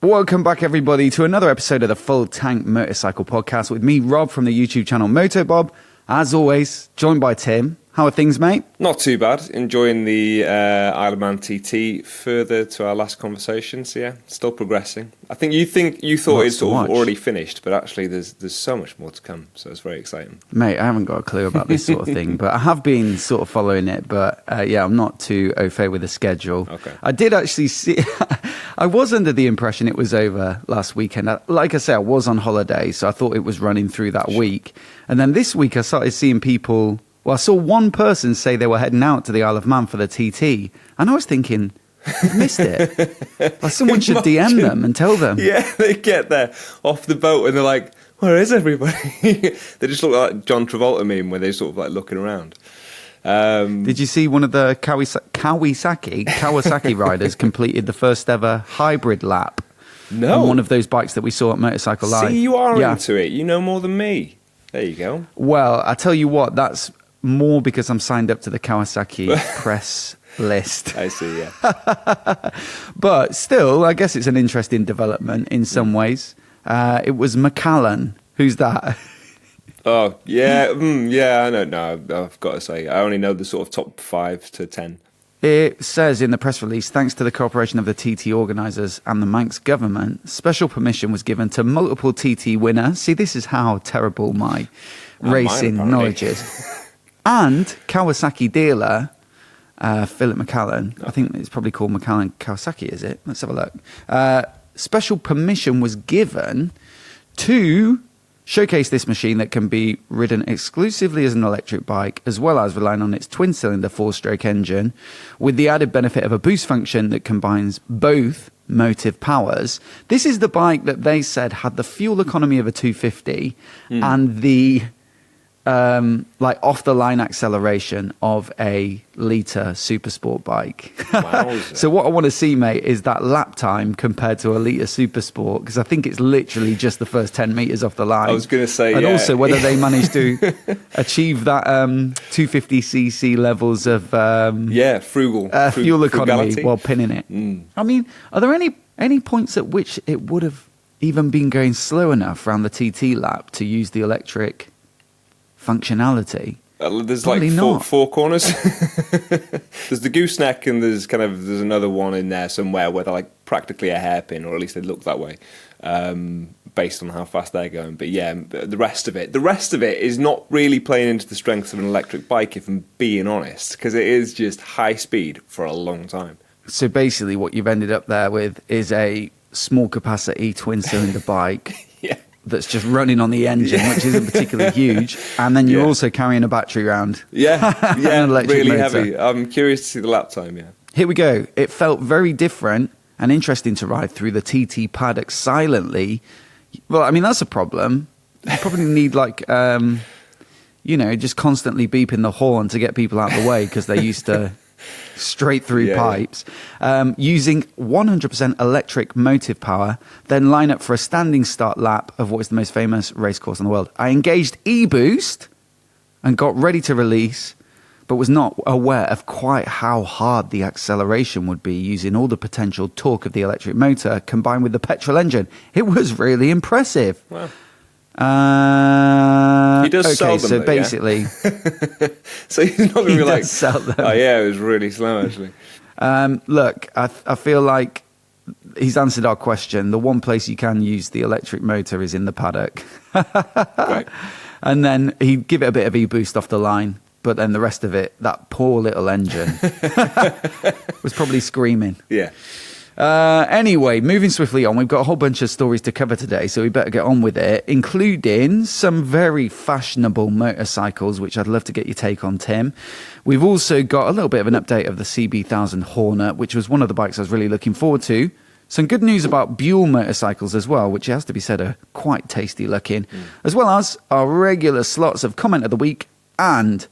Welcome back, everybody, to another episode of the Full Tank Motorcycle Podcast with me, Rob, from the YouTube channel Moto Bob. As always, joined by Tim. How are things, mate? Not too bad. Enjoying the Isle of Man TT further to our last conversation. So yeah, still progressing. I think you thought it's sort of already finished, but actually there's so much more to come. So it's very exciting. Mate, I haven't got a clue about this sort of thing, but I have been sort of following it. But yeah, I'm not too au fait with the schedule. Okay. I did actually see. I was under the impression it was over last weekend. Like I say, I was on holiday, so I thought it was running through that week. And then this week I started seeing people. Well, I saw one person say they were heading out to the Isle of Man for the TT, and I was thinking, I've missed it. Like someone should DM them and tell them. Yeah, they get there off the boat and they're like, where is everybody? They just look like John Travolta meme where they're sort of like looking around. Did you see one of the Kawasaki riders completed the first ever hybrid lap? No. On one of those bikes that we saw at Motorcycle Live. See, you are into it. You know more than me. There you go. Well, I tell you what, that's more because I'm signed up to the Kawasaki press list. I see, yeah. But still, I guess it's an interesting development in some ways. It was Macallan. Who's that? Oh, yeah. Yeah, I don't know. I've got to say, I only know the sort of top 5 to 10. It says in the press release, thanks to the cooperation of the TT organisers and the Manx government, special permission was given to multiple TT winner. See, this is how terrible my racing knowledge is. And Kawasaki dealer, Philip Macallan, I think it's probably called Macallan Kawasaki, is it? Let's have a look. Special permission was given to showcase this machine that can be ridden exclusively as an electric bike, as well as relying on its twin-cylinder four-stroke engine, with the added benefit of a boost function that combines both motive powers. This is the bike that they said had the fuel economy of a 250 and the like off-the-line acceleration of a litre supersport bike. So what I want to see, mate, is that lap time compared to a litre supersport, because I think it's literally just the first 10 metres off the line. I was going to say, and also whether they managed to achieve that 250cc levels of fuel economy while pinning it. I mean, are there any points at which it would have even been going slow enough around the TT lap to use the electric functionality? There's Probably like four corners. There's the gooseneck, and there's another one in there somewhere where they're like practically a hairpin, or at least they look that way, based on how fast they're going. But yeah, the rest of it is not really playing into the strengths of an electric bike, if I'm being honest, because it is just high speed for a long time. So basically what you've ended up there with is a small capacity twin cylinder bike. Yeah. That's just running on the engine, which isn't particularly huge, and then you're also carrying a battery around. Yeah, an electric really motor. heavy. I'm curious to see the lap time. Yeah. Here we go. It felt very different and interesting to ride through the TT paddock silently. Well, I mean, that's a problem. You probably need just constantly beeping the horn to get people out of the way because they're used to straight through pipes. Using 100% electric motive power, then line up for a standing start lap of what is the most famous race course in the world. I engaged e-boost and got ready to release, but was not aware of quite how hard the acceleration would be using all the potential torque of the electric motor combined with the petrol engine. It was really impressive. Wow. He does sell them, so though, basically, so he's not going to be like, sell them. Oh yeah, it was really slow actually. Look, I feel like he's answered our question. The one place you can use the electric motor is in the paddock. Right. And then he'd give it a bit of e-boost off the line, but then the rest of it, that poor little engine, was probably screaming. Yeah. Anyway, moving swiftly on, we've got a whole bunch of stories to cover today, so we better get on with it, including some very fashionable motorcycles, which I'd love to get your take on, Tim. We've also got a little bit of an update of the CB1000 Hornet, which was one of the bikes I was really looking forward to. Some good news about Buell motorcycles as well, which has to be said are quite tasty looking, as well as our regular slots of comment of the week and,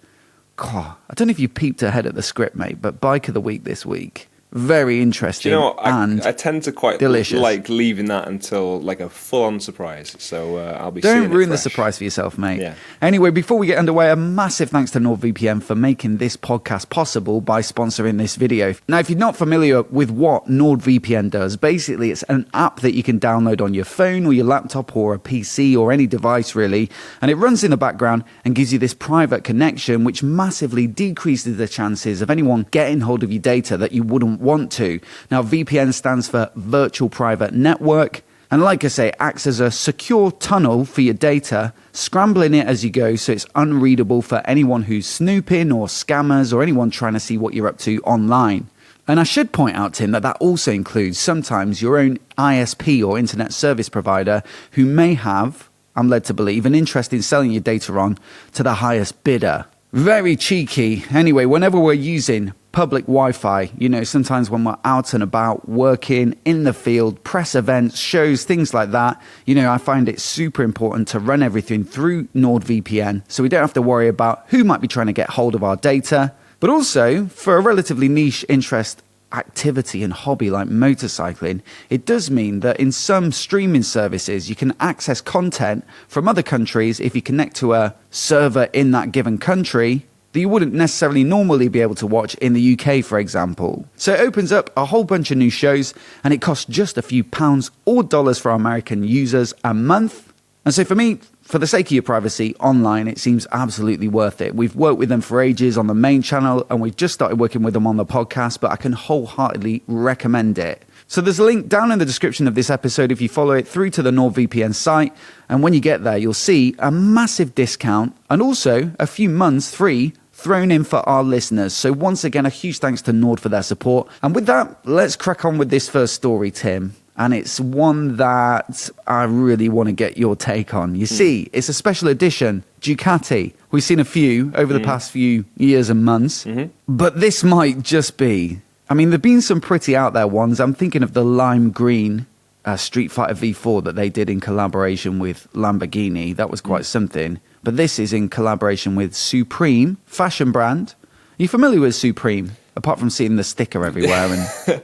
I don't know if you peeped ahead at the script, mate, but bike of the week this week very interesting. Do you know what? And I tend to quite delicious. like leaving that until like a full-on surprise. So I'll be Don't seeing it ruin the fresh. surprise for yourself, mate. Yeah. Anyway, before we get underway, a massive thanks to NordVPN for making this podcast possible by sponsoring this video. Now, if you're not familiar with what NordVPN does, basically it's an app that you can download on your phone or your laptop or a PC or any device really, and it runs in the background and gives you this private connection which massively decreases the chances of anyone getting hold of your data that you wouldn't want to. Now, VPN stands for Virtual Private Network. And like I say, it acts as a secure tunnel for your data, scrambling it as you go so it's unreadable for anyone who's snooping or scammers or anyone trying to see what you're up to online. And I should point out, Tim, that also includes sometimes your own ISP or internet service provider who may have, I'm led to believe, an interest in selling your data on to the highest bidder. Very cheeky. Anyway, whenever we're using public Wi-Fi, sometimes when we're out and about working in the field, press events, shows, things like that, I find it super important to run everything through NordVPN so we don't have to worry about who might be trying to get hold of our data. But also, for a relatively niche interest activity and hobby like motorcycling, it does mean that in some streaming services you can access content from other countries if you connect to a server in that given country that you wouldn't necessarily normally be able to watch in the UK, for example. So it opens up a whole bunch of new shows, and it costs just a few pounds or dollars for our American users a month. And so for me, for the sake of your privacy online, it seems absolutely worth it. We've worked with them for ages on the main channel, and we've just started working with them on the podcast, but I can wholeheartedly recommend it. So there's a link down in the description of this episode if you follow it through to the NordVPN site. And when you get there, you'll see a massive discount and also a few months free thrown in for our listeners. So once again, a huge thanks to Nord for their support. And with that, let's crack on with this first story, Tim. And it's one that I really want to get your take on. You see, it's a special edition Ducati. We've seen a few over the past few years and months. But this might just be... I mean, there have been some pretty out there ones. I'm thinking of the lime green Streetfighter V4 that they did in collaboration with Lamborghini. That was quite something. But this is in collaboration with Supreme, fashion brand. Are you familiar with Supreme? Apart from seeing the sticker everywhere and...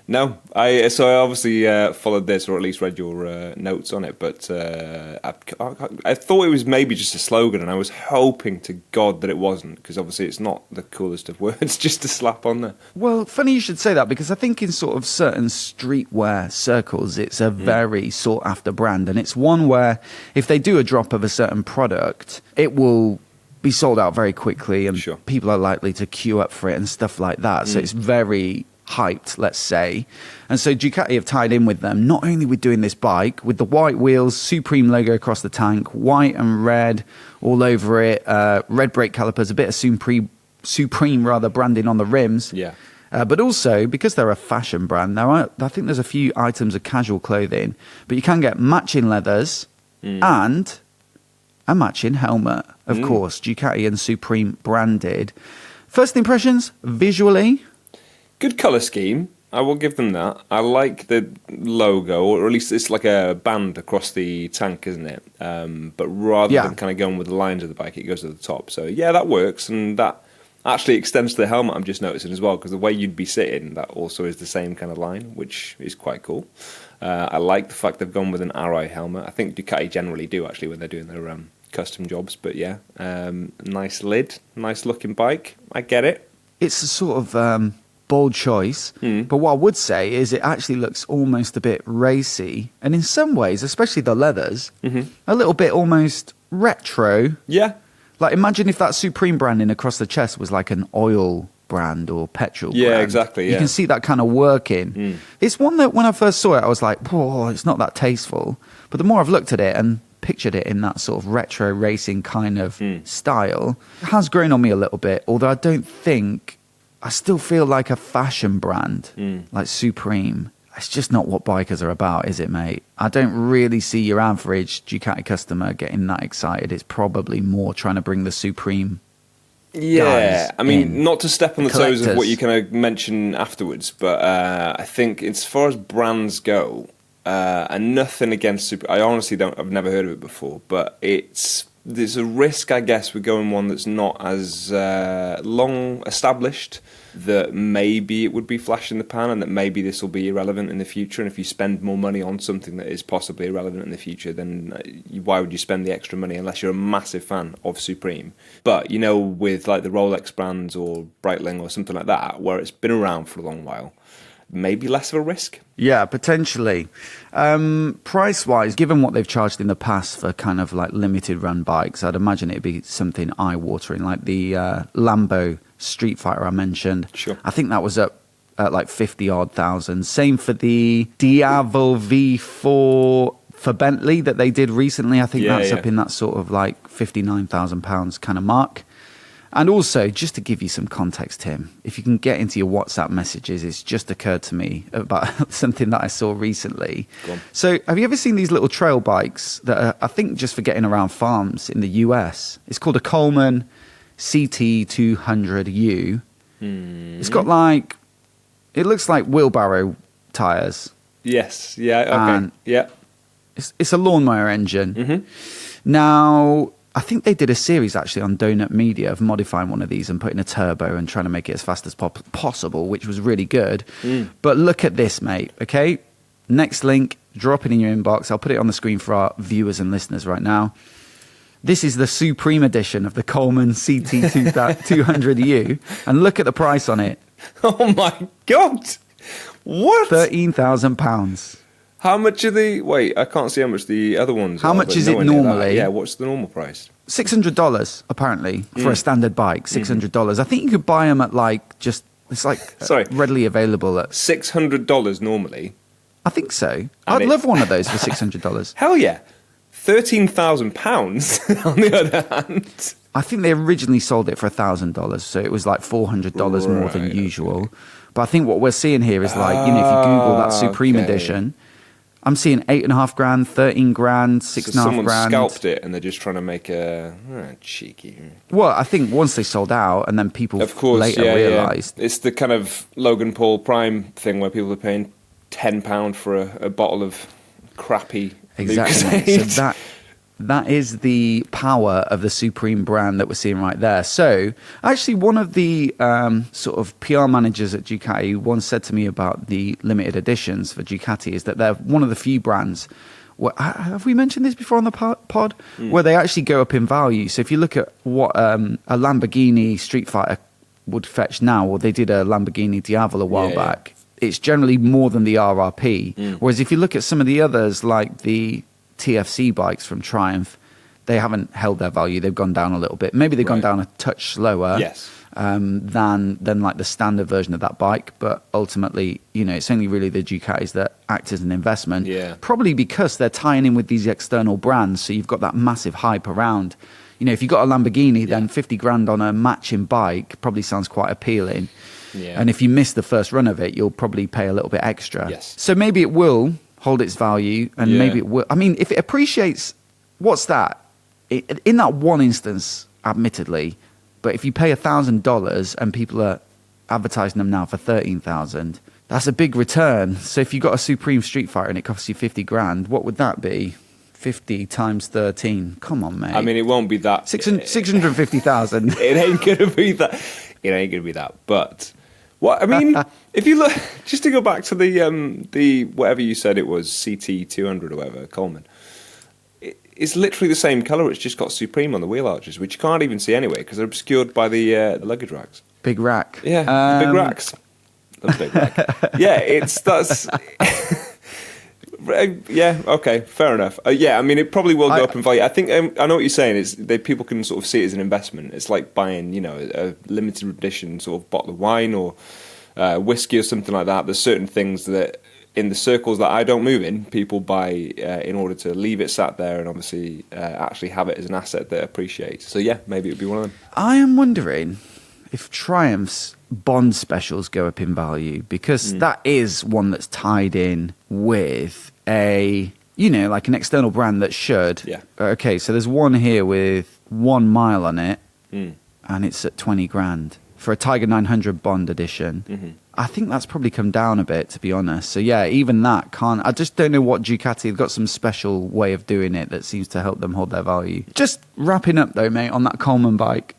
No, I obviously followed this, or at least read your notes on it, but I thought it was maybe just a slogan, and I was hoping to God that it wasn't, because obviously it's not the coolest of words just to slap on there. Well, funny you should say that, because I think in sort of certain streetwear circles, it's a very sought-after brand, and it's one where if they do a drop of a certain product, it will be sold out very quickly, and people are likely to queue up for it and stuff like that, so it's very... hyped, let's say. And so Ducati have tied in with them, not only with doing this bike, with the white wheels, Supreme logo across the tank, white and red all over it, red brake calipers, a bit of Supreme branding on the rims. Yeah. But also, because they're a fashion brand, now I think there's a few items of casual clothing, but you can get matching leathers and a matching helmet, of course, Ducati and Supreme branded. First impressions, visually... Good colour scheme, I will give them that. I like the logo, or at least it's like a band across the tank, isn't it? But rather than kind of going with the lines of the bike, it goes to the top. So yeah, that works, and that actually extends to the helmet, I'm just noticing as well, because the way you'd be sitting, that also is the same kind of line, which is quite cool. I like the fact they've gone with an Arai helmet. I think Ducati generally do, actually, when they're doing their custom jobs. But yeah, nice lid, nice looking bike. I get it. It's a sort of... bold choice, but what I would say is it actually looks almost a bit racy, and in some ways, especially the leathers, a little bit almost retro. Yeah. Like, imagine if that Supreme branding across the chest was like an oil brand or petrol brand. Yeah, exactly, yeah. You can see that kind of working. It's one that when I first saw it, I was like, whoa, it's not that tasteful. But the more I've looked at it and pictured it in that sort of retro racing kind of style, it has grown on me a little bit, although I don't think... I still feel like a fashion brand, like Supreme. It's just not what bikers are about, is it, mate? I don't really see your average Ducati customer getting that excited. It's probably more trying to bring the Supreme guys I mean, not to step on the toes of what collectors. you kind of mention afterwards, but I think as far as brands go, and nothing against I've never heard of it before, but it's There's a risk, I guess, with going one that's not as long established, that maybe it would be flash in the pan and that maybe this will be irrelevant in the future. And if you spend more money on something that is possibly irrelevant in the future, then why would you spend the extra money unless you're a massive fan of Supreme? But, with like the Rolex brands or Breitling or something like that, where it's been around for a long while, maybe less of a risk. Yeah, potentially. Price-wise, given what they've charged in the past for kind of like limited run bikes, I'd imagine it'd be something eye-watering, like the Lambo Streetfighter I mentioned. Sure. I think that was up at like 50-odd thousand. Same for the Diavo V4 for Bentley that they did recently. I think that's up in that sort of like £59,000 kind of mark. And also, just to give you some context, Tim, if you can get into your WhatsApp messages, it's just occurred to me about something that I saw recently. Go on. So, have you ever seen these little trail bikes that are, I think, just for getting around farms in the US? It's called a Coleman CT200U. It's got like, it looks like wheelbarrow tires. Yes. Yeah. Okay. And yeah. It's a lawnmower engine. Mm-hmm. Now, I think they did a series actually on Donut Media of modifying one of these and putting a turbo and trying to make it as fast as possible, which was really good. But look at this, mate, okay? Next link, drop it in your inbox. I'll put it on the screen for our viewers and listeners right now. This is the Supreme edition of the Coleman CT200U, and look at the price on it. Oh my God! What? £13,000. How much are the... Wait, I can't see how much the other ones How are. much is it normally? Yeah, what's the normal price? $600, apparently, for a standard bike. $600. I think you could buy them at like just... It's like Sorry. readily available at... $600 normally? I think so. I'd love one of those for $600. Hell yeah. £13,000 on the other hand. I think they originally sold it for $1,000, so it was like $400 more than usual. Okay. But I think what we're seeing here is like, if you Google that Supreme edition... I'm seeing $8.5 grand, 13 grand, 6.5 grand. Someone scalped it and they're just trying to make a cheeky. Well, I think once they sold out and then people later realised. It's the kind of Logan Paul Prime thing where people are paying £10 for a bottle of crappy Exactly. Lucozade. So that is the power of the Supreme brand that we're seeing right there. So actually one of the sort of PR managers at Ducati once said to me about the limited editions for Ducati is that they're one of the few brands, have we mentioned this before on the pod? Where they actually go up in value. So if you look at what a Lamborghini Streetfighter would fetch now, or they did a Lamborghini Diavolo a while back, it's generally more than the RRP. Whereas if you look at some of the others like the TFC bikes from Triumph, they haven't held their value. They've gone down a little bit. Maybe they've gone down a touch slower than like the standard version of that bike. But ultimately, it's only really the Ducatis that act as an investment. Yeah. Probably because they're tying in with these external brands. So you've got that massive hype around. If you've got a Lamborghini, then 50 grand on a matching bike probably sounds quite appealing. Yeah. And if you miss the first run of it, you'll probably pay a little bit extra. Yes. So maybe it will hold its value, and maybe it will. I mean, if it appreciates, what's that? In that one instance, admittedly, but if you pay $1,000 and people are advertising them now for $13,000, that's a big return. So if you got a Supreme Streetfighter and it costs you 50 grand, what would that be? 50 times 13. Come on, mate. I mean, it won't be that. 650,000. It ain't gonna be that. It ain't gonna be that. But what I mean, if you look, just to go back to the whatever you said it was, CT200 or whatever, Coleman. It's literally the same colour. It's just got Supreme on the wheel arches, which you can't even see anyway because they're obscured by the luggage racks. Big rack. Yeah, big racks. The big rack. Yeah, that's. Yeah, okay, fair enough. Yeah, I mean, it probably will go up in value. I think I know what you're saying. Is that people can sort of see it as an investment. It's like buying, a limited edition sort of bottle of wine or whiskey or something like that. There's certain things that in the circles that I don't move in, people buy in order to leave it sat there and obviously actually have it as an asset that appreciates. So yeah, maybe it would be one of them. I am wondering if Triumph's Bond specials go up in value, because that is one that's tied in with like an external brand that should. Yeah. Okay, so there's one here with 1 mile on it, and it's at 20 grand for a Tiger 900 Bond edition. I think that's probably come down a bit, to be honest. So yeah, even that can't. I just don't know what Ducati have got some special way of doing it that seems to help them hold their value. Just wrapping up though, mate, on that Coleman bike.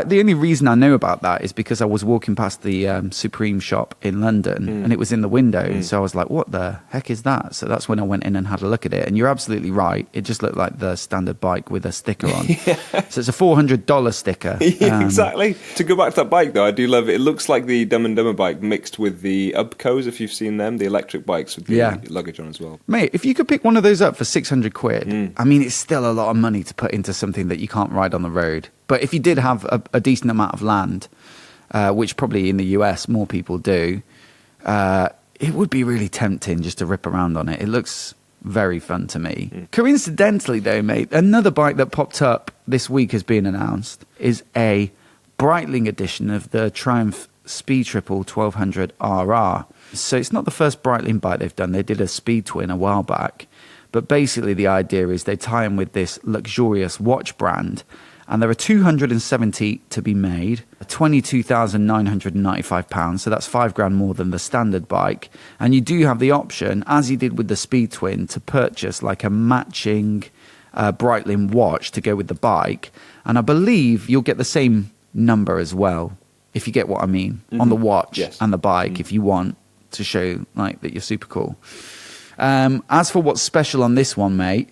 The only reason I know about that is because I was walking past the Supreme shop in London and it was in the window. So I was like, what the heck is that? So that's when I went in and had a look at it. And you're absolutely right. It just looked like the standard bike with a sticker on. So it's a $400 sticker. Exactly. To go back to that bike, though, I do love it. It looks like the Dumb and Dumber bike mixed with the Ubcos, if you've seen them, the electric bikes with the luggage on as well. Mate, if you could pick one of those up for 600 quid, I mean, it's still a lot of money to put into something that you can't ride on the road. But if you did have a decent amount of land, which probably in the US more people do, it would be really tempting just to rip around on it. It looks very fun to me. Coincidentally, though, mate, another bike that popped up this week has been announced is a Breitling edition of the Triumph Speed Triple 1200 RR. So it's not the first Breitling bike they've done. They did a Speed Twin a while back. But basically the idea is they tie in with this luxurious watch brand. And there are 270 to be made, £22,995. So that's £5,000 more than the standard bike. And you do have the option, as you did with the Speed Twin, to purchase like a matching Breitling watch to go with the bike. And I believe you'll get the same number as well, if you get what I mean, on the watch and the bike, if you want to show like that you're super cool. As for what's special on this one, mate,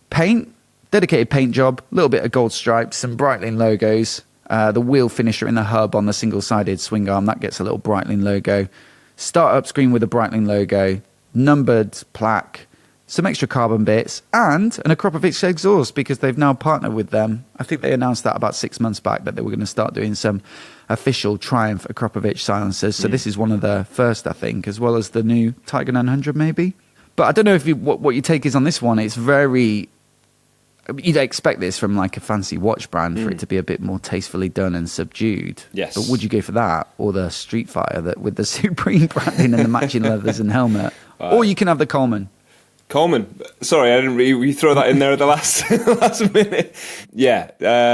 paint. Dedicated paint job, a little bit of gold stripes, some Breitling logos, the wheel finisher in the hub on the single-sided swing arm, that gets a little Breitling logo, start-up screen with a Breitling logo, numbered plaque, some extra carbon bits, and an Akropovich exhaust because they've now partnered with them. I think they announced that about 6 months back, that they were going to start doing some official Triumph Akropovich silencers. So this is one of the first, I think, as well as the new Tiger 900 maybe. But I don't know if what your take is on this one. It's very... You'd expect this from like a fancy watch brand for it to be a bit more tastefully done and subdued. Yes. But would you go for that or the Streetfighter that with the Supreme branding and the matching leathers and helmet? Or you can have the Coleman. Coleman. Sorry, I didn't really throw that in there at the last minute. Yeah,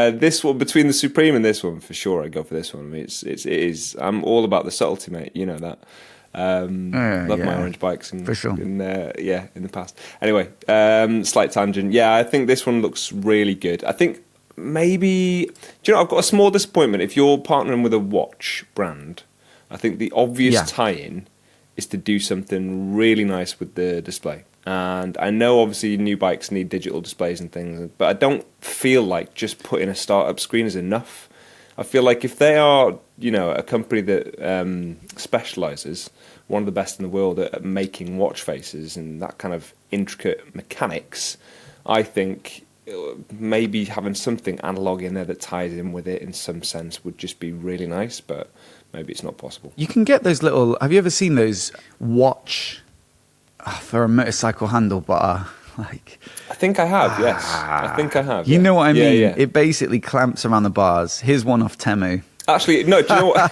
this one, between the Supreme and this one, for sure, I'd go for this one. I mean, it is. I'm all about the subtlety, mate. You know that. Love my orange bikes for sure. in the past. Anyway, slight tangent. Yeah, I think this one looks really good. I think maybe, do you know, I've got a small disappointment. If you're partnering with a watch brand, I think the obvious tie-in is to do something really nice with the display. And I know obviously new bikes need digital displays and things, but I don't feel like just putting a startup screen is enough. I feel like if they are, you know, a company that specialises, one of the best in the world at making watch faces and that kind of intricate mechanics, I think maybe having something analog in there that ties in with it in some sense would just be really nice, but maybe it's not possible. You can get those little... Have you ever seen those watch for a motorcycle handlebar? Like, I think I have, yes. I think I have. You know what I mean? Yeah. It basically clamps around the bars. Here's one off Temu. Actually, no, do you know what?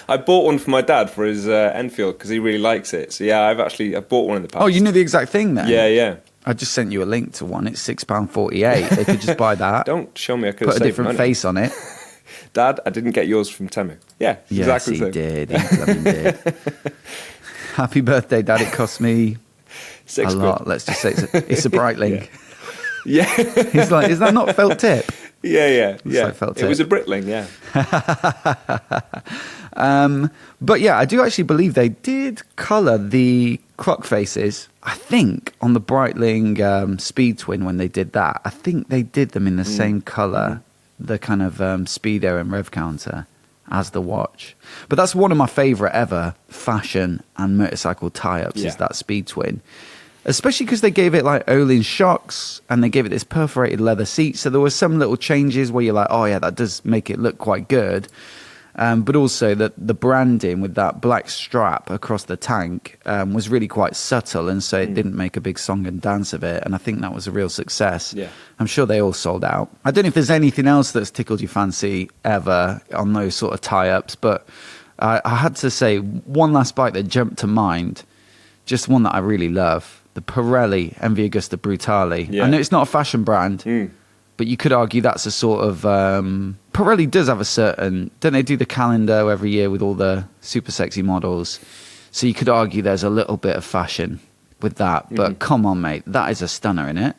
I bought one for my dad for his Enfield because he really likes it. So yeah, I bought one in the past. Oh, you knew the exact thing then? Yeah. I just sent you a link to one. It's £6.48. They could just buy that. Don't show me. I could put a different face on it. Dad, I didn't get yours from Temu. Yeah, yes, exactly. He did. He bloody did. Happy birthday, Dad. It cost me a lot. Let's just say it's a Breitling. Yeah. He's like, is that not felt tip? Yeah. Like felt tip. It was a Breitling, yeah. But yeah, I do actually believe they did colour the clock faces. I think on the Breitling Speed Twin when they did that, I think they did them in the same colour, the kind of speedo and rev counter as the watch. But that's one of my favourite ever fashion and motorcycle tie-ups is that Speed Twin. Especially because they gave it like Olin shocks and they gave it this perforated leather seat. So there were some little changes where you're like, oh yeah, that does make it look quite good. But also that the branding with that black strap across the tank was really quite subtle. And so it didn't make a big song and dance of it. And I think that was a real success. Yeah. I'm sure they all sold out. I don't know if there's anything else that's tickled your fancy ever on those sort of tie-ups. But I had to say one last bike that jumped to mind, just one that I really love. The Pirelli MV Agusta Brutale. Yeah. I know it's not a fashion brand, But you could argue that's a sort of... Pirelli does have a certain... Don't they do the calendar every year with all the super sexy models? So you could argue there's a little bit of fashion with that. But come on, mate. That is a stunner, isn't it?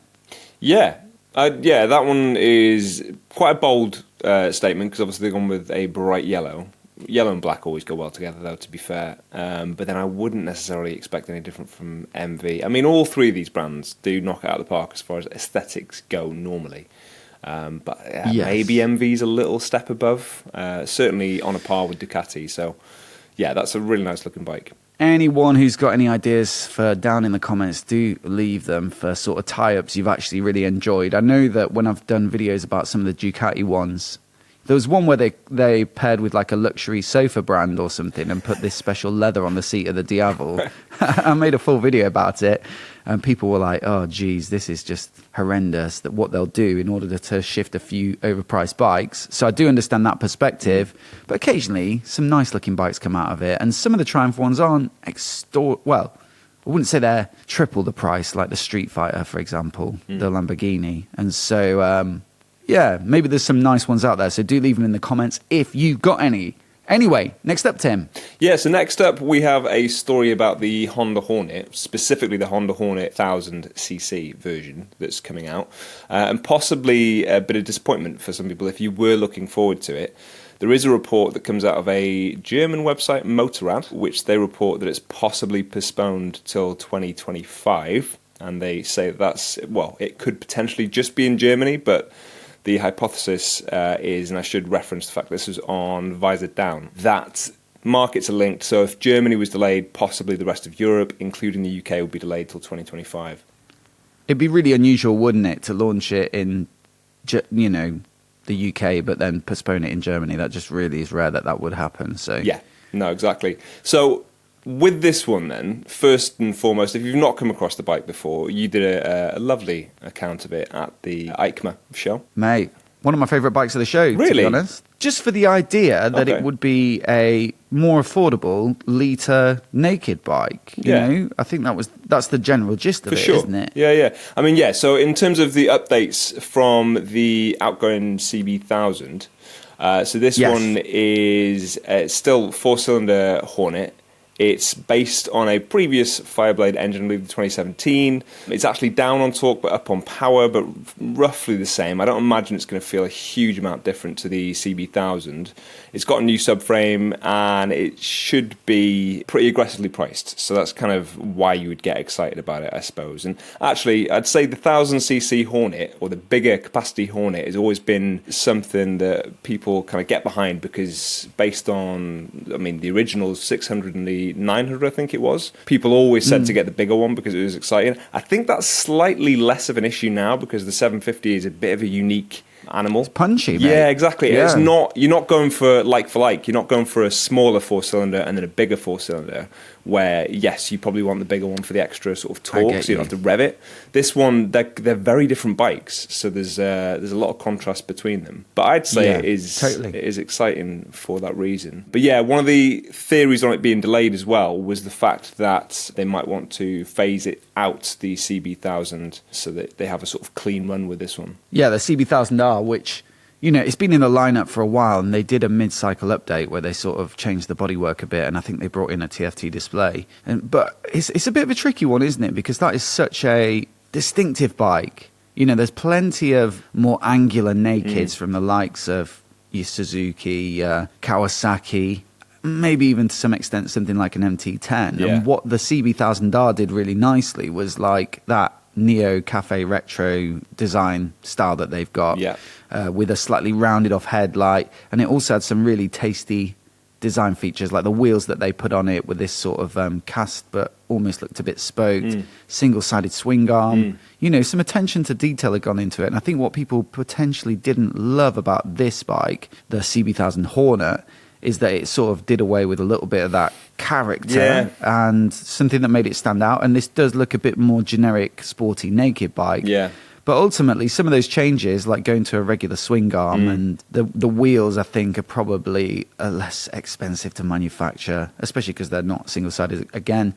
Yeah. Yeah, that one is quite a bold statement because obviously they've gone with a bright yellow. Yellow and black always go well together, though, to be fair. But then I wouldn't necessarily expect any different from MV. I mean, all three of these brands do knock it out of the park as far as aesthetics go normally. But maybe MV's a little step above. Certainly on a par with Ducati. So, yeah, that's a really nice looking bike. Anyone who's got any ideas for down in the comments, do leave them for sort of tie-ups you've actually really enjoyed. I know that when I've done videos about some of the Ducati ones, there was one where they paired with like a luxury sofa brand or something and put this special leather on the seat of the Diavel. I made a full video about it, and people were like, oh, geez, this is just horrendous, that what they'll do in order to shift a few overpriced bikes. So I do understand that perspective, but occasionally some nice-looking bikes come out of it, and some of the Triumph ones aren't well, I wouldn't say they're triple the price, like the Streetfighter, for example, the Lamborghini. And so... yeah, maybe there's some nice ones out there, so do leave them in the comments if you've got any. Anyway, next up, Tim. Yeah, so next up we have a story about the Honda Hornet, specifically the Honda Hornet 1000cc version that's coming out, and possibly a bit of disappointment for some people if you were looking forward to it. There is a report that comes out of a German website, Motorrad, which they report that it's possibly postponed till 2025, and they say that's, well, it could potentially just be in Germany, but... The hypothesis is, and I should reference the fact this was on Visor Down, that markets are linked. So if Germany was delayed, possibly the rest of Europe, including the UK, would be delayed till 2025. It'd be really unusual, wouldn't it, to launch it in, the UK, but then postpone it in Germany. That just really is rare that would happen. So yeah, no, exactly. So with this one then, first and foremost, if you've not come across the bike before, you did a lovely account of it at the EICMA show. Mate, one of my favourite bikes of the show, really? To be honest. Just for the idea that it would be a more affordable litre naked bike. You know, I think that's the general gist of it, isn't it? Yeah. I mean, yeah, so in terms of the updates from the outgoing CB1000, so this one is still 4-cylinder Hornet. It's based on a previous Fireblade engine, I believe, the 2017. It's actually down on torque but up on power, but roughly the same. I don't imagine it's going to feel a huge amount different to the CB1000. It's got a new subframe, and it should be pretty aggressively priced. So that's kind of why you would get excited about it, I suppose. And actually, I'd say the 1000cc Hornet, or the bigger capacity Hornet, has always been something that people kind of get behind because based on, I mean, the original 600 and the 900, I think it was. People always said to get the bigger one because it was exciting. I think that's slightly less of an issue now because the 750 is a bit of a unique animal. It's punchy, mate. Yeah, exactly. Yeah. It's not, you're not going for like. You're not going for a smaller 4-cylinder and then a bigger 4-cylinder where, yes, you probably want the bigger one for the extra sort of torque, so you don't have to rev it. This one, they're very different bikes, so there's a lot of contrast between them. But I'd say it is exciting for that reason. But yeah, one of the theories on it being delayed as well was the fact that they might want to phase it out, the CB1000, so that they have a sort of clean run with this one. Yeah, the CB1000R, which... it's been in the lineup for a while, and they did a mid-cycle update where they sort of changed the bodywork a bit, and I think they brought in a TFT display. But it's a bit of a tricky one, isn't it? Because that is such a distinctive bike. There's plenty of more angular nakeds from the likes of your Suzuki, Kawasaki, maybe even to some extent something like an MT-10. Yeah. And what the CB1000R did really nicely was like that neo cafe retro design style that they've got, with a slightly rounded off headlight, and it also had some really tasty design features like the wheels that they put on it with this sort of cast but almost looked a bit spoked, single-sided swing arm. Some attention to detail had gone into it, and I think what people potentially didn't love about this bike, the CB1000 Hornet, is that it sort of did away with a little bit of that character and something that made it stand out. And this does look a bit more generic, sporty, naked bike. Yeah. But ultimately, some of those changes, like going to a regular swing arm and the wheels, I think, are probably less expensive to manufacture, especially because they're not single-sided again.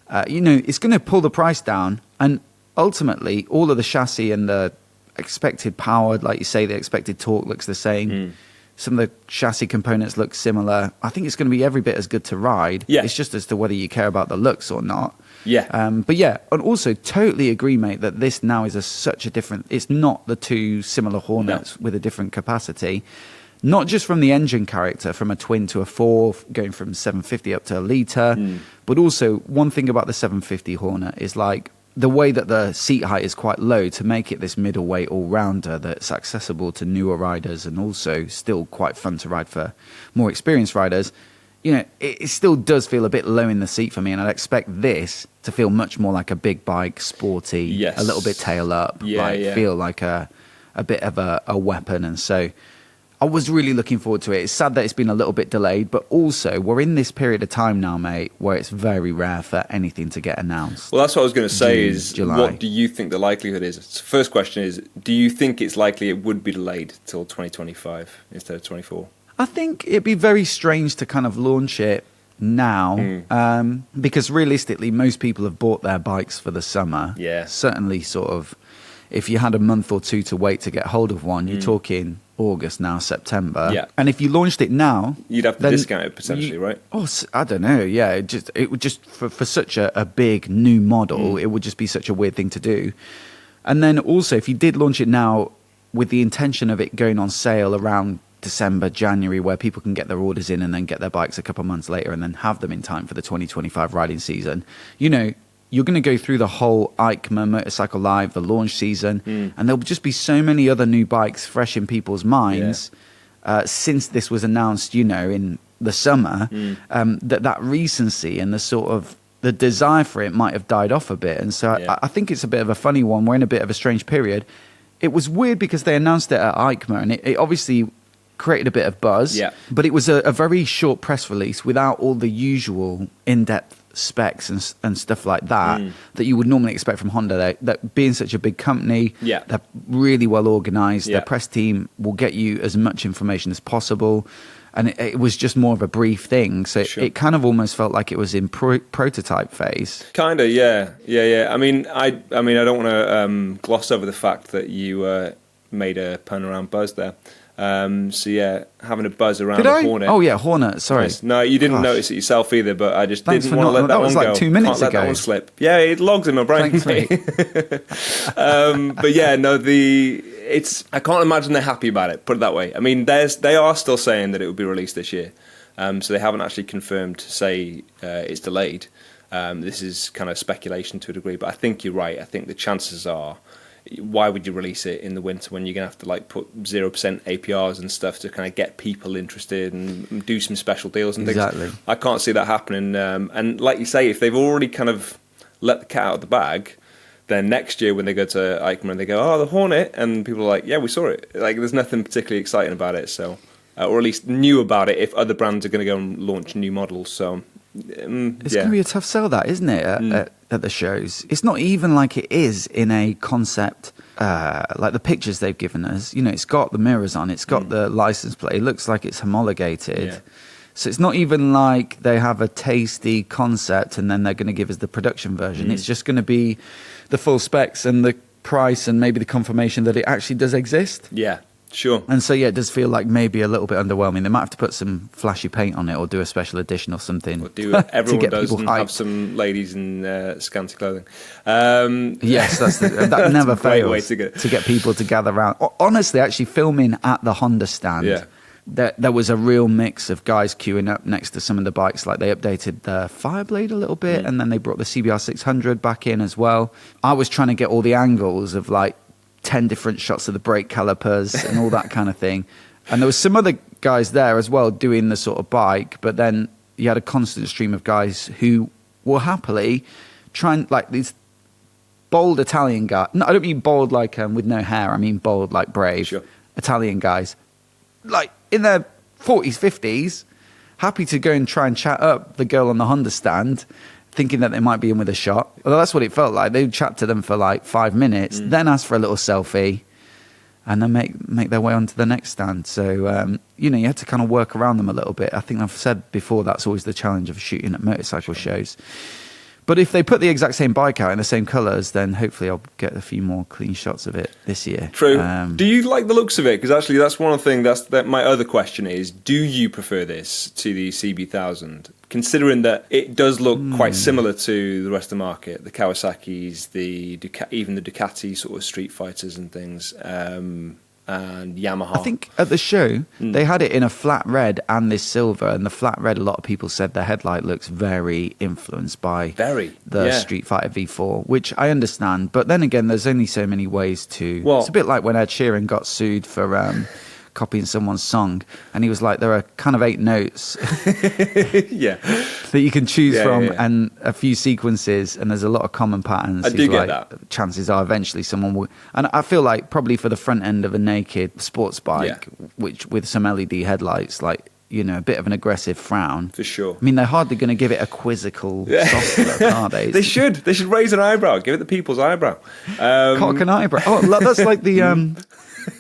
It's going to pull the price down. And ultimately, all of the chassis and the expected power, like you say, the expected torque looks the same. Some of the chassis components look similar. I think it's going to be every bit as good to ride. Yeah. It's just as to whether you care about the looks or not. Yeah. But yeah, and also totally agree, mate, that this now is such a different... It's not the two similar Hornets with a different capacity. Not just from the engine character, from a twin to a 4, going from 750 up to a litre, but also one thing about the 750 Hornet is like the way that the seat height is quite low to make it this middleweight all-rounder that's accessible to newer riders and also still quite fun to ride for more experienced riders. You know, it still does feel a bit low in the seat for me, and I'd expect this to feel much more like a big bike, sporty, a little bit tail up, feel like a bit of a weapon. And so I was really looking forward to it. It's sad that it's been a little bit delayed, but also we're in this period of time now, mate, where it's very rare for anything to get announced. Well, that's what I was going to say July. What do you think the likelihood is? So first question is, do you think it's likely it would be delayed till 2025 instead of 24? I think it'd be very strange to kind of launch it now because realistically, most people have bought their bikes for the summer. Yeah. Certainly sort of, if you had a month or two to wait to get hold of one, you're talking August now, September. Yeah. And if you launched it now, you'd have to discount it potentially, right? Oh, I don't know. Yeah, it would just for such a big new model, it would just be such a weird thing to do. And then also, if you did launch it now with the intention of it going on sale around December, January, where people can get their orders in and then get their bikes a couple of months later and then have them in time for the 2025 riding season, you know, you're going to go through the whole EICMA Motorcycle Live, the launch season, and there'll just be so many other new bikes fresh in people's minds since this was announced, you know, in the summer, that recency and the sort of the desire for it might have died off a bit. And so I think it's a bit of a funny one. We're in a bit of a strange period. It was weird because they announced it at EICMA, and it obviously created a bit of buzz, but it was a very short press release without all the usual in-depth specs and stuff like that that you would normally expect from Honda. That being such a big company, they're really well organized. Their press team will get you as much information as possible, and it was just more of a brief thing. So it kind of almost felt like it was in prototype phase. Kind of, yeah. I mean, I don't want to gloss over the fact that you made a pun around buzz there. So yeah, having a buzz around the Hornet. Oh yeah, Hornet. Sorry. No, you didn't notice it yourself either, but I just didn't want to let that one go. That was like 2 minutes ago. Can't let that one slip. Yeah, it logs in my brain. Thanks, mate. But yeah, no, I can't imagine they're happy about it. Put it that way. I mean, they are still saying that it will be released this year. So they haven't actually confirmed to say it's delayed. This is kind of speculation to a degree, but I think you're right. I think the chances are, why would you release it in the winter when you're going to have to like put 0% APRs and stuff to kind of get people interested and do some special deals and things? Exactly. I can't see that happening. And like you say, if they've already kind of let the cat out of the bag, then next year when they go to EICMA and they go, oh, the Hornet, and people are like, yeah, we saw it. Like, there's nothing particularly exciting about it. So, or at least new about it if other brands are going to go and launch new models. So, it's going to be a tough sell, that, isn't it, at the shows? It's not even like it is in a concept, like the pictures they've given us. You know, it's got the mirrors on, it's got the license plate, it looks like it's homologated. Yeah. So it's not even like they have a tasty concept and then they're going to give us the production version. It's just going to be the full specs and the price and maybe the confirmation that it actually does exist. Yeah. Sure. And so, yeah, it does feel like maybe a little bit underwhelming. They might have to put some flashy paint on it or do a special edition or something. Or do what everyone does and have some ladies in scanty clothing. Yes, that never fails way to get people to gather around. Honestly, actually filming at the Honda stand, there was a real mix of guys queuing up next to some of the bikes. Like they updated the Fireblade a little bit and then they brought the CBR600 back in as well. I was trying to get all the angles of like 10 different shots of the brake calipers and all that kind of thing. And there was some other guys there as well doing the sort of bike, but then you had a constant stream of guys who will happily trying, like these bold Italian guys. No, I don't mean bold like with no hair. I mean bold like brave Italian guys, like in their 40s, 50s, happy to go and try and chat up the girl on the Honda stand, thinking that they might be in with a shot. Well, that's what it felt like. They would chat to them for like 5 minutes, then ask for a little selfie, and then make their way onto the next stand. So, you know, you had to kind of work around them a little bit. I think I've said before that's always the challenge of shooting at motorcycle shows. But if they put the exact same bike out in the same colours, then hopefully I'll get a few more clean shots of it this year. True. Do you like the looks of it? Because actually, that's one of the things. That my other question is: do you prefer this to the CB1000? Considering that it does look quite similar to the rest of the market, the Kawasaki's, even the Ducati sort of Streetfighters and things. And Yamaha. I think at the show, they had it in a flat red and this silver. And the flat red, a lot of people said the headlight looks very influenced by the Street Fighter V4, which I understand. But then again, there's only so many ways to... Well, it's a bit like when Ed Sheeran got sued for... copying someone's song, and he was like, there are kind of 8 notes that you can choose from and a few sequences, and there's a lot of common patterns. I do get that. Chances are eventually someone will, and I feel like probably for the front end of a naked sports bike, which with some LED headlights, like, you know, a bit of an aggressive frown. For sure. I mean, they're hardly going to give it a quizzical soft look, are they? They should raise an eyebrow, give it the people's eyebrow. Cock an eyebrow. Oh, that's like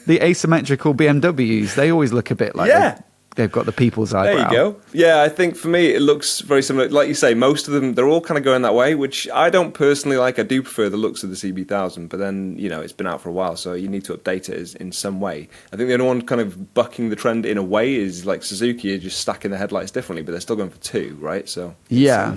the asymmetrical BMWs, they always look a bit like they've got the people's eyebrow. There you go. Yeah, I think for me it looks very similar. Like you say, most of them, they're all kind of going that way, which I don't personally like. I do prefer the looks of the CB1000, but then, you know, it's been out for a while, so you need to update it in some way. I think the only one kind of bucking the trend in a way is like Suzuki are just stacking the headlights differently, but they're still going for 2, right? So yeah.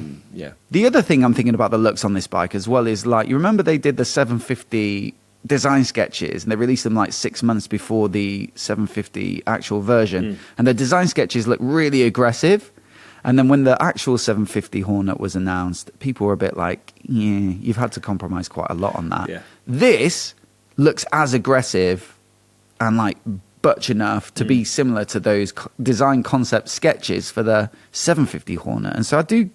The other thing I'm thinking about the looks on this bike as well is, like, you remember they did the 750 design sketches, and they released them like 6 months before the 750 actual version, and the design sketches look really aggressive, and then when the actual 750 Hornet was announced, people were a bit like, yeah, you've had to compromise quite a lot on that. This looks as aggressive and like butch enough to be similar to those design concept sketches for the 750 Hornet, and so I do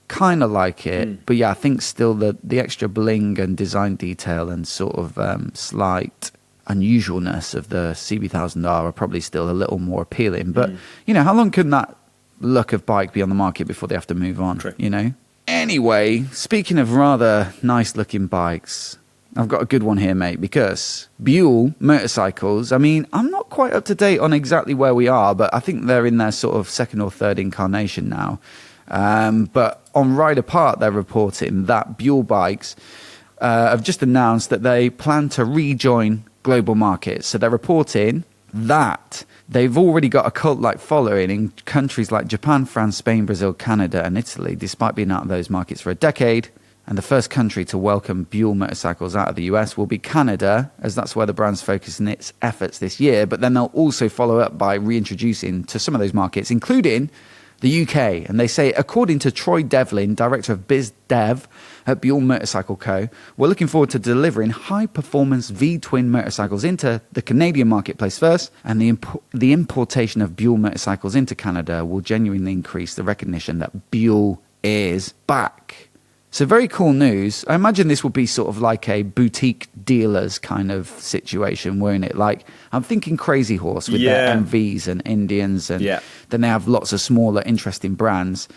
kind of like it, but yeah, I think still the extra bling and design detail and sort of slight unusualness of the CB1000R are probably still a little more appealing. But you know, how long can that look of bike be on the market before they have to move on? True. You know. Anyway, speaking of rather nice looking bikes, I've got a good one here, mate, because Buell motorcycles, I mean, I'm not quite up to date on exactly where we are, but I think they're in their sort of second or third incarnation now. But on Ride Apart, they're reporting that Buell bikes have just announced that they plan to rejoin global markets. So they're reporting that they've already got a cult-like following in countries like Japan, France, Spain, Brazil, Canada, and Italy, despite being out of those markets for a decade. And the first country to welcome Buell motorcycles out of the US will be Canada, as that's where the brand's focusing its efforts this year. But then they'll also follow up by reintroducing to some of those markets, including the UK. And they say, according to Troy Devlin, director of Biz Dev at Buell Motorcycle Co., we're looking forward to delivering high-performance V-twin motorcycles into the Canadian marketplace first, and the importation of Buell motorcycles into Canada will genuinely increase the recognition that Buell is back. So very cool news. I imagine this will be sort of like a boutique dealers kind of situation, won't it? Like, I'm thinking Crazy Horse with their MVs and Indians, and then they have lots of smaller, interesting brands.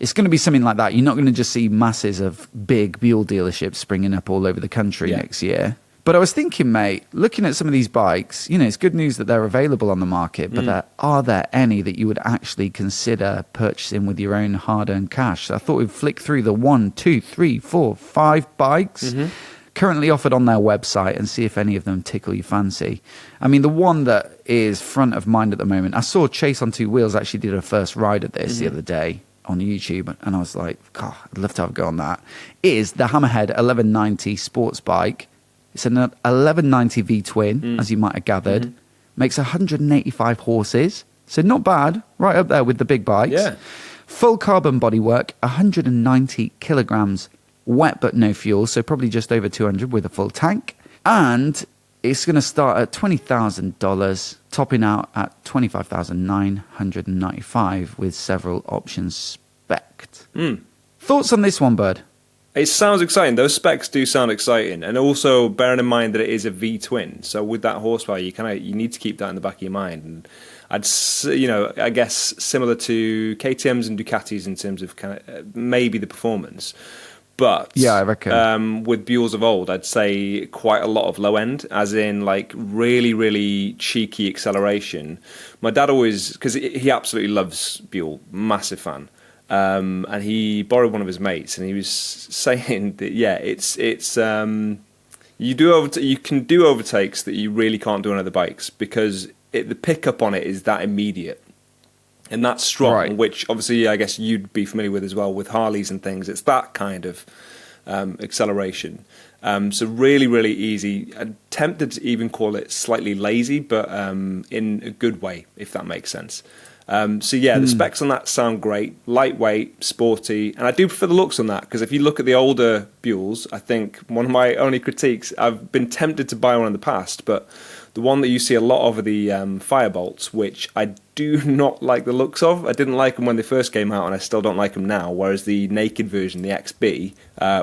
It's going to be something like that. You're not going to just see masses of big Buell dealerships springing up all over the country next year. But I was thinking, mate, looking at some of these bikes, you know, it's good news that they're available on the market, but are there any that you would actually consider purchasing with your own hard-earned cash? So I thought we'd flick through the 1, 2, 3, 4, 5 bikes currently offered on their website and see if any of them tickle your fancy. I mean, the one that is front of mind at the moment, I saw Chase on Two Wheels actually did a first ride of this the other day on YouTube, and I was like, God, I'd love to have a go on that, is the Hammerhead 1190 sports bike. It's an 1190 V-twin, as you might have gathered. Makes 185 horses, so not bad, right up there with the big bikes. Yeah. Full carbon bodywork, 190 kilograms, wet but no fuel, so probably just over 200 with a full tank. And it's going to start at $20,000, topping out at $25,995 with several options spec'd. Thoughts on this one, Bud? It sounds exciting. Those specs do sound exciting, and also bearing in mind that it is a V-twin. So with that horsepower, you need to keep that in the back of your mind. And I guess similar to KTM's and Ducatis in terms of maybe the performance. But yeah, I reckon with Buells of old, I'd say quite a lot of low end, as in like really, really cheeky acceleration. My dad always, because he absolutely loves Buell, massive fan. and he borrowed one of his mates, and he was saying that you can do overtakes that you really can't do on other bikes because the pickup on it is that immediate. And that's strong, right. Which obviously I guess you'd be familiar with as well with Harleys and things. It's that kind of acceleration. So really, really easy. I'm tempted to even call it slightly lazy, but in a good way, if that makes sense. The specs on that sound great. Lightweight, sporty. And I do prefer the looks on that, because if you look at the older Buells, I think one of my only critiques, I've been tempted to buy one in the past, but the one that you see a lot of are the Firebolts, which I do not like the looks of. I didn't like them when they first came out, and I still don't like them now, whereas the naked version, the XB,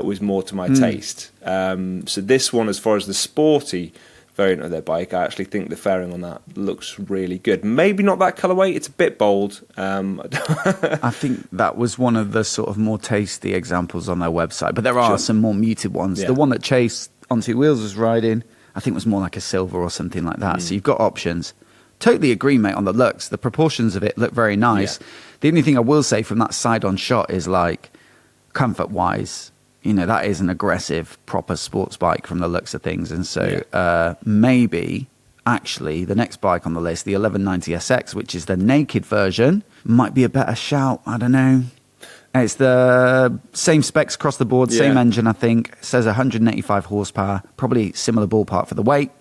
was more to my taste. So this one, as far as the sporty variant of their bike, I actually think the fairing on that looks really good. Maybe not that colourway, it's a bit bold. I think that was one of the sort of more tasty examples on their website, but there are some more muted ones. Yeah. The one that Chase on Two Wheels was riding, I think it was more like a silver or something like that. So you've got options. Totally agree, mate, on the looks. The proportions of it look very nice. Yeah. The only thing I will say from that side-on shot is, like, comfort-wise, that is an aggressive, proper sports bike from the looks of things. And so maybe, actually, the next bike on the list, the 1190SX, which is the naked version, might be a better shout. I don't know. It's the same specs across the board, same engine, I think. It says 185 horsepower, probably similar ballpark for the weight.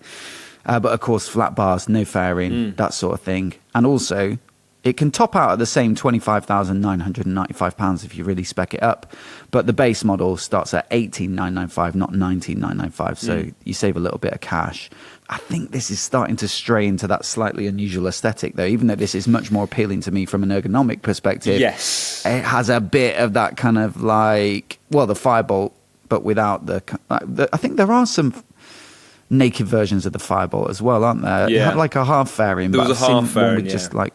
But, of course, flat bars, no fairing, that sort of thing. And also, it can top out at the same £25,995 if you really spec it up. But the base model starts at $18,995, not $19,995. So you save a little bit of cash. I think this is starting to stray into that slightly unusual aesthetic, though, even though this is much more appealing to me from an ergonomic perspective. Yes. It has a bit of that kind of like, well, the Firebolt, but without I think there are some naked versions of the Firebolt as well, aren't there? Yeah. It had like a half fairing. There was a half fairing, just like,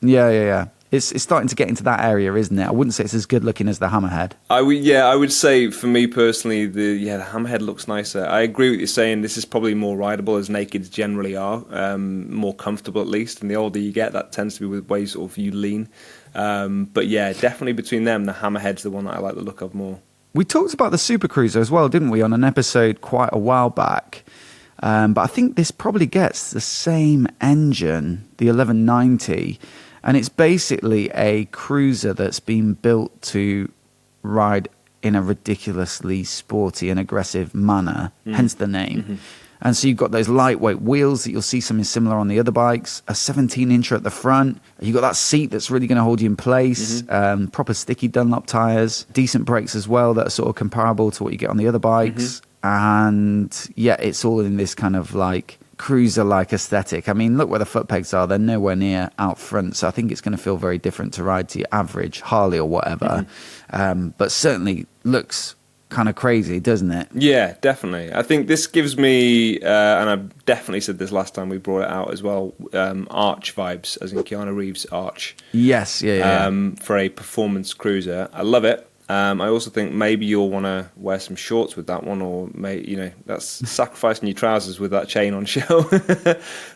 yeah. It's starting to get into that area, isn't it? I wouldn't say it's as good looking as the Hammerhead. I would say for me personally, the Hammerhead looks nicer. I agree with you saying this is probably more rideable, as nakeds generally are, more comfortable at least. And the older you get, that tends to be with ways sort of you lean. But yeah, definitely between them, the Hammerhead's the one that I like the look of more. We talked about the Super Cruiser as well, didn't we, on an episode quite a while back? But I think this probably gets the same engine, the 1190. And it's basically a cruiser that's been built to ride in a ridiculously sporty and aggressive manner, hence the name. Mm-hmm. And so you've got those lightweight wheels that you'll see something similar on the other bikes, a 17-incher at the front. You've got that seat that's really going to hold you in place, proper sticky Dunlop tyres, decent brakes as well that are sort of comparable to what you get on the other bikes. And yeah, it's all in this kind of like cruiser-like aesthetic. I mean, look where the foot pegs are. They're nowhere near out front, so I think it's going to feel very different to ride to your average Harley or whatever. But certainly looks kind of crazy, doesn't it? Yeah, definitely. I think this gives me, and I've definitely said this last time we brought it out as well, Arch vibes, as in Keanu Reeves' Arch. Yes, yeah. For a performance cruiser. I love it. I also think maybe you'll want to wear some shorts with that one, or that's sacrificing your trousers with that chain on show.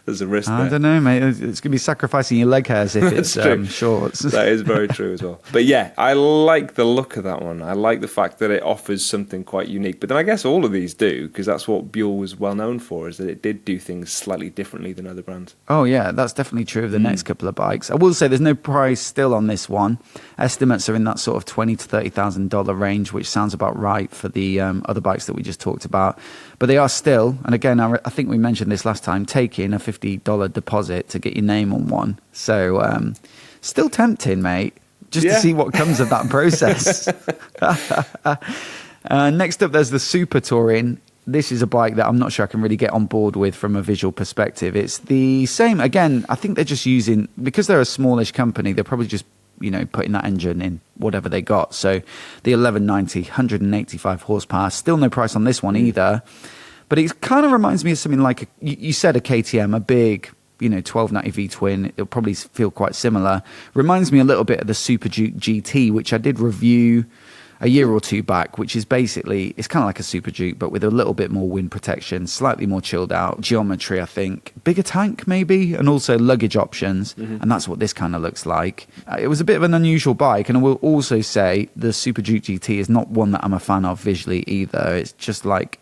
There's a risk there. I don't know, mate. It's going to be sacrificing your leg hairs if it's shorts. That is very true as well. But yeah, I like the look of that one. I like the fact that it offers something quite unique. But then I guess all of these do, because that's what Buell was well known for, is that it did do things slightly differently than other brands. Oh yeah, that's definitely true of the next couple of bikes. I will say there's no price still on this one. Estimates are in that sort of $20,000 to $30,000 range, which sounds about right for the other bikes that we just talked about. But they are still, and again, I think we mentioned this last time, taking a $50 deposit to get your name on one. So still tempting, mate, just to see what comes of that process. Next up, there's the Super Touring. This is a bike that I'm not sure I can really get on board with from a visual perspective. It's the same. Again, I think they're just using, because they're a smallish company, they're probably just putting that engine in whatever they got. So the 1190, 185 horsepower, still no price on this one either. But it kind of reminds me of something like, you said a KTM, a big, 1290 V-twin. It'll probably feel quite similar. Reminds me a little bit of the Super Duke GT, which I did review a year or two back, which is basically, it's kind of like a Super Duke, but with a little bit more wind protection, slightly more chilled out geometry, I think. Bigger tank, maybe, and also luggage options. And that's what this kind of looks like. It was a bit of an unusual bike, and I will also say the Super Duke GT is not one that I'm a fan of visually either. It's just like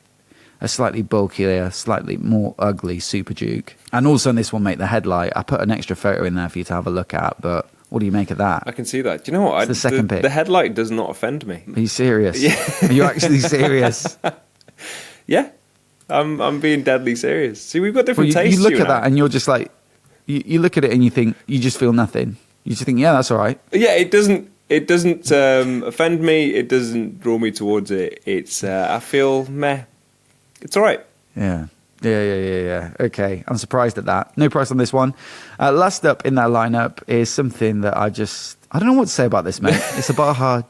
a slightly bulkier, slightly more ugly Super Duke. And also in this one, mate, the headlight, I put an extra photo in there for you to have a look at, but what do you make of that? I can see that. Do you know what? It's the second pick. The headlight does not offend me. Are you serious? Yeah. Are you actually serious? Yeah. I'm being deadly serious. See, we've got different tastes. You look at that and you're just like, you look at it and you think, you just feel nothing. You just think, yeah, that's all right. Yeah, it doesn't offend me. It doesn't draw me towards it. It's, I feel meh. It's all right. Yeah. Okay, I'm surprised at that. No price on this one. Last up in that lineup is something that I don't know what to say about this, mate. It's a Baja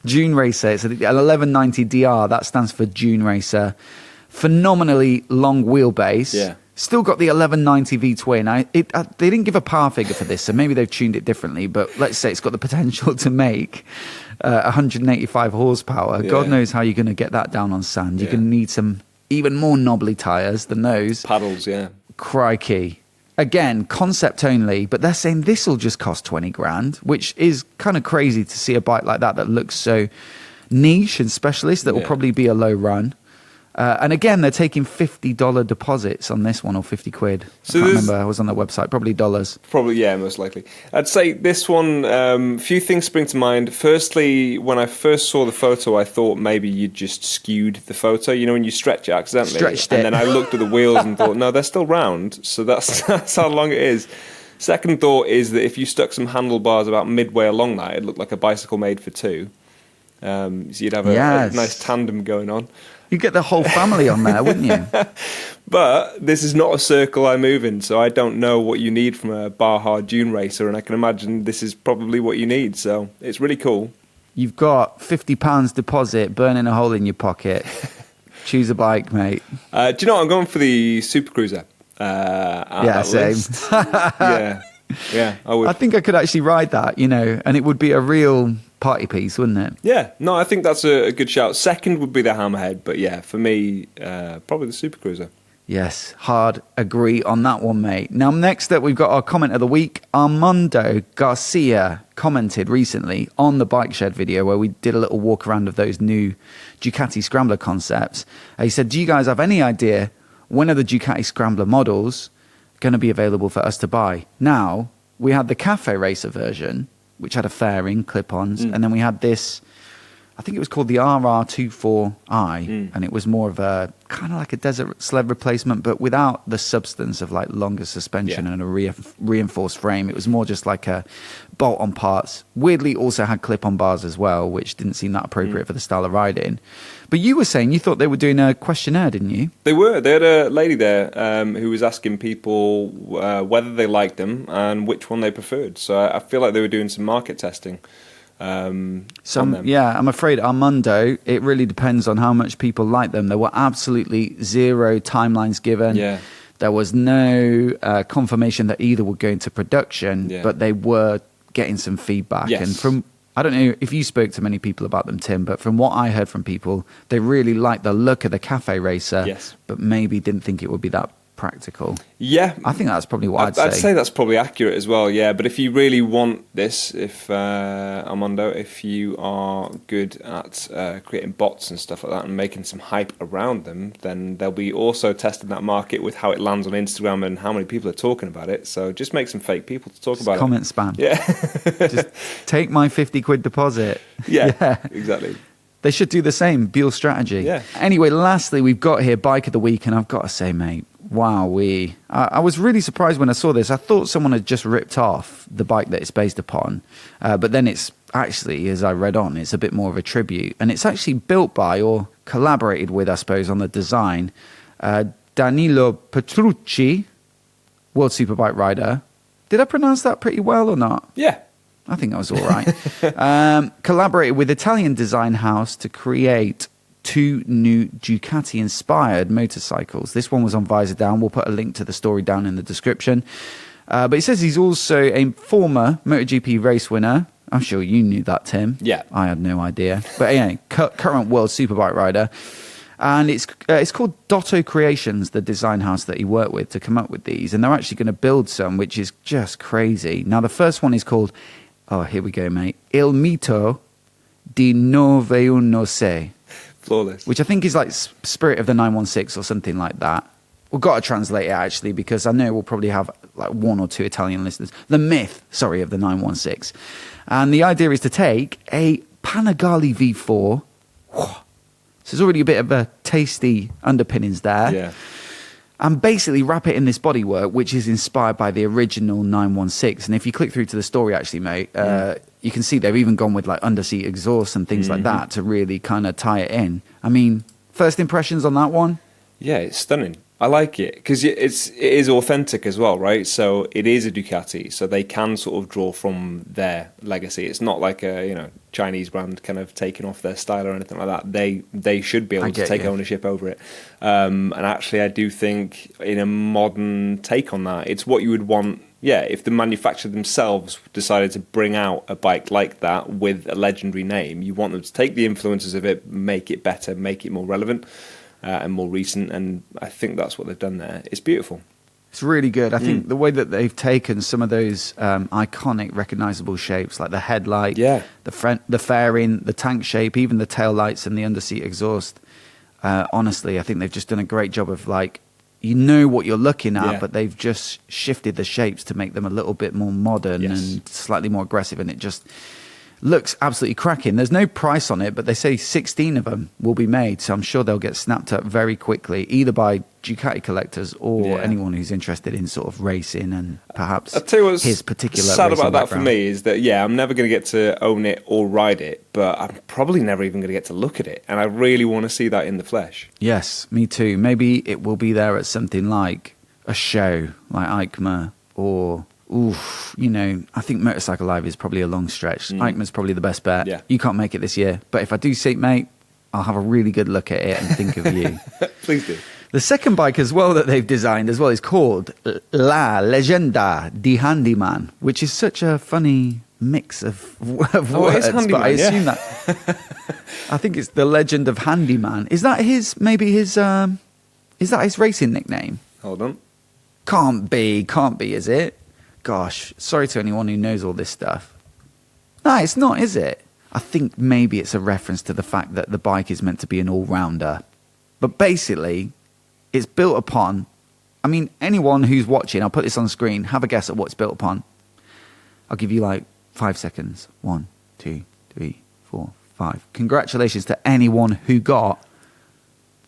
Dune Racer. It's an 1190 DR. That stands for Dune Racer. Phenomenally long wheelbase. Yeah. Still got the 1190 V-twin. They didn't give a power figure for this, so maybe they've tuned it differently. But let's say it's got the potential to make 185 horsepower. Yeah. God knows how you're going to get that down on sand. You're going to need some even more knobbly tyres than those. Paddles, yeah. Crikey. Again, concept only, but they're saying this will just cost 20 grand, which is kind of crazy to see a bike like that looks so niche and specialist. That will probably be a low run. And again, they're taking $50 deposits on this one, or 50 quid. So I can't remember. I was on their website. Probably dollars. Probably, yeah, most likely. I'd say this one, few things spring to mind. Firstly, when I first saw the photo, I thought maybe you just skewed the photo. You know, when you stretch it accidentally. Stretched it. And then I looked at the wheels and thought, no, they're still round. So that's how long it is. Second thought is that if you stuck some handlebars about midway along that, it looked like a bicycle made for two. So you'd have a nice tandem going on. You'd get the whole family on there, wouldn't you? But this is not a circle I move in, so I don't know what you need from a Baja Dune Racer, and I can imagine this is probably what you need, so it's really cool. You've got £50 deposit, burning a hole in your pocket. Choose a bike, mate. Do you know what? I'm going for the Super Cruiser. Same. Yeah, I would. I think I could actually ride that, and it would be a real party piece, wouldn't it? Yeah, no, I think that's a good shout. Second would be the Hammerhead, but yeah, for me, probably the Super Cruiser. Yes, hard agree on that one, mate. Now, next up, we've got our comment of the week. Armando Garcia commented recently on the Bike Shed video where we did a little walk around of those new Ducati Scrambler concepts. He said, do you guys have any idea when are the Ducati Scrambler models going to be available for us to buy? Now, we had the Cafe Racer version, which had a fairing, clip-ons, and then we had this, I think it was called the RR24i, and it was more of a kind of like a desert sled replacement, but without the substance of like longer suspension and a reinforced frame. It was more just like a bolt-on parts. Weirdly, also had clip-on bars as well, which didn't seem that appropriate for the style of riding. But you were saying you thought they were doing a questionnaire, didn't you? They were. They had a lady there who was asking people whether they liked them and which one they preferred. So I feel like they were doing some market testing. I'm afraid Armando, it really depends on how much people like them. There were absolutely zero timelines given. Yeah. There was no confirmation that either would go into production, but they were getting some feedback. Yes. And from, I don't know if you spoke to many people about them, Tim, but from what I heard from people, they really liked the look of the Cafe Racer, but maybe didn't think it would be that practical. Yeah. I think that's probably what I'd say. I'd say that's probably accurate as well, yeah. But if you really want this, Armando, if you are good at creating bots and stuff like that and making some hype around them, then they'll be also testing that market with how it lands on Instagram and how many people are talking about it. So just make some fake people to talk about comment spam. Yeah. Just take my 50 quid deposit. Yeah, exactly. They should do the same. Buell strategy. Yeah. Anyway, lastly, we've got here Bike of the Week, and I've got to say, mate, wowee. I was really surprised when I saw this. I thought someone had just ripped off the bike that it's based upon. But then it's actually, as I read on, it's a bit more of a tribute. And it's actually built by, or collaborated with, I suppose, on the design, Danilo Petrucci, World Superbike rider. Did I pronounce that pretty well or not? Yeah. I think that was all right. Collaborated with Italian design house to create two new Ducati-inspired motorcycles. This one was on Visor Down. We'll put a link to the story down in the description. But it says he's also a former MotoGP race winner, I'm sure you knew that, Tim. Yeah. I had no idea. But anyway, current world superbike rider. And it's called Dotto Creations, the design house that he worked with to come up with these. And they're actually going to build some, which is just crazy. Now, the first one is called, oh, here we go, mate, Il Mito di 916. Flawless. Which I think is like Spirit of the 916 or something like that. We've got to translate it, actually, because I know we'll probably have like one or two Italian listeners. The myth, of the 916. And the idea is to take a Panigale V4. So there's already a bit of a tasty underpinnings there. Yeah. And basically wrap it in this bodywork, which is inspired by the original 916. And if you click through to the story, actually, mate, you can see they've even gone with like underseat exhaust and things like that to really kind of tie it in. I mean, first impressions on that one? Yeah, it's stunning. I like it because it is authentic as well, right? So it is a Ducati, so they can sort of draw from their legacy. It's not like a Chinese brand kind of taking off their style or anything like that. They should be able to take ownership over it. And actually, I do think in a modern take on that, it's what you would want. Yeah, if the manufacturer themselves decided to bring out a bike like that with a legendary name, you want them to take the influences of it, make it better, make it more relevant. And more recent, and I think that's what they've done there. It's beautiful. It's really good. I think the way that they've taken some of those iconic, recognisable shapes, like the headlight, the fairing, the tank shape, even the tail lights and the underseat exhaust. Honestly, I think they've just done a great job of like, you know what you're looking at, but they've just shifted the shapes to make them a little bit more modern and slightly more aggressive, and it just looks absolutely cracking. There's no price on it, but they say 16 of them will be made, so I'm sure they'll get snapped up very quickly, either by Ducati collectors or anyone who's interested in sort of racing and perhaps I'll tell you what's his particular sad about that background. for me is that, I'm never going to get to own it or ride it, but I'm probably never even going to get to look at it, and I really want to see that in the flesh. Yes, me too. Maybe it will be there at something like a show, like EICMA, or... I think Motorcycle Live is probably a long stretch. EICMA's probably the best bet. Yeah. You can't make it this year. But if I do see it, mate, I'll have a really good look at it and think of you. Please do. The second bike as well that they've designed as well is called La Legenda di Handyman, which is such a funny mix of words. It is Handyman, but I assume that... I think it's the Legend of Handyman. Is that his racing nickname? Hold on. Can't be, is it? Gosh, sorry to anyone who knows all this stuff. No, it's not, is it? I think maybe it's a reference to the fact that the bike is meant to be an all-rounder. But basically, it's built upon... I mean, anyone who's watching, I'll put this on screen, have a guess at what it's built upon. I'll give you like 5 seconds. 1, 2, 3, 4, 5. Congratulations to anyone who got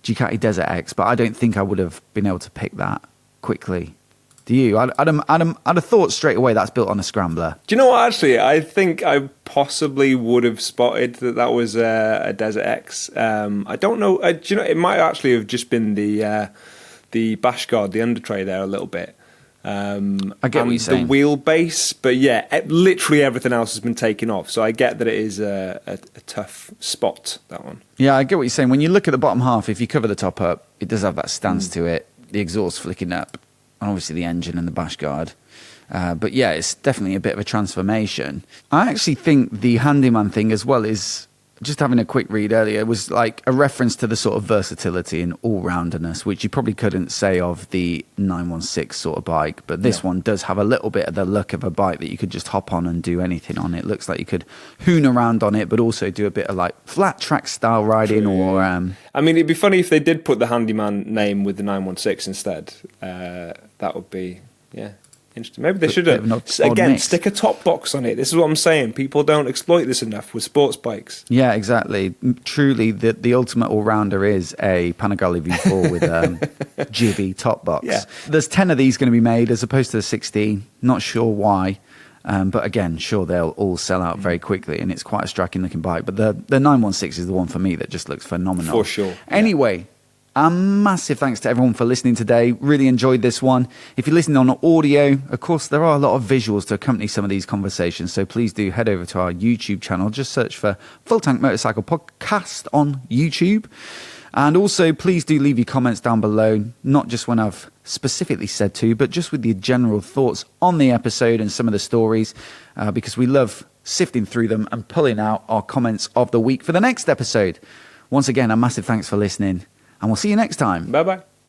Ducati Desert X, but I don't think I would have been able to pick that quickly. Do you? I'd have thought straight away that's built on a Scrambler. Do you know what, actually? I think I possibly would have spotted that was a Desert X. I don't know. Do you know, it might actually have just been the bash guard, the under tray there a little bit. I get what you're saying. The wheelbase, but literally everything else has been taken off. So I get that it is a tough spot, that one. Yeah, I get what you're saying. When you look at the bottom half, if you cover the top up, it does have that stance to it. The exhaust flicking up. And obviously the engine and the bash guard. But it's definitely a bit of a transformation. I actually think the handyman thing as well is, just having a quick read earlier, was like a reference to the sort of versatility and all-rounderness, which you probably couldn't say of the 916 sort of bike. But this one does have a little bit of the look of a bike that you could just hop on and do anything on. It looks like you could hoon around on it, but also do a bit of like flat track style riding. Or I mean, it'd be funny if they did put the handyman name with the 916 instead. That would be, interesting. Maybe they should have, again, stick a top box on it. This is what I'm saying. People don't exploit this enough with sports bikes. Yeah, exactly. Truly, the ultimate all-rounder is a Panigale V4 with jibby top box. Yeah. There's 10 of these going to be made as opposed to the 16. Not sure why. But again, sure, they'll all sell out very quickly, and it's quite a striking-looking bike. But the 916 is the one for me that just looks phenomenal. For sure. Anyway... A massive thanks to everyone for listening today. Really enjoyed this one. If you're listening on audio, of course, there are a lot of visuals to accompany some of these conversations. So please do head over to our YouTube channel. Just search for Full Tank Motorcycle Podcast on YouTube. And also, please do leave your comments down below, not just when I've specifically said to, but just with your general thoughts on the episode and some of the stories, because we love sifting through them and pulling out our comments of the week for the next episode. Once again, a massive thanks for listening, and we'll see you next time. Bye-bye.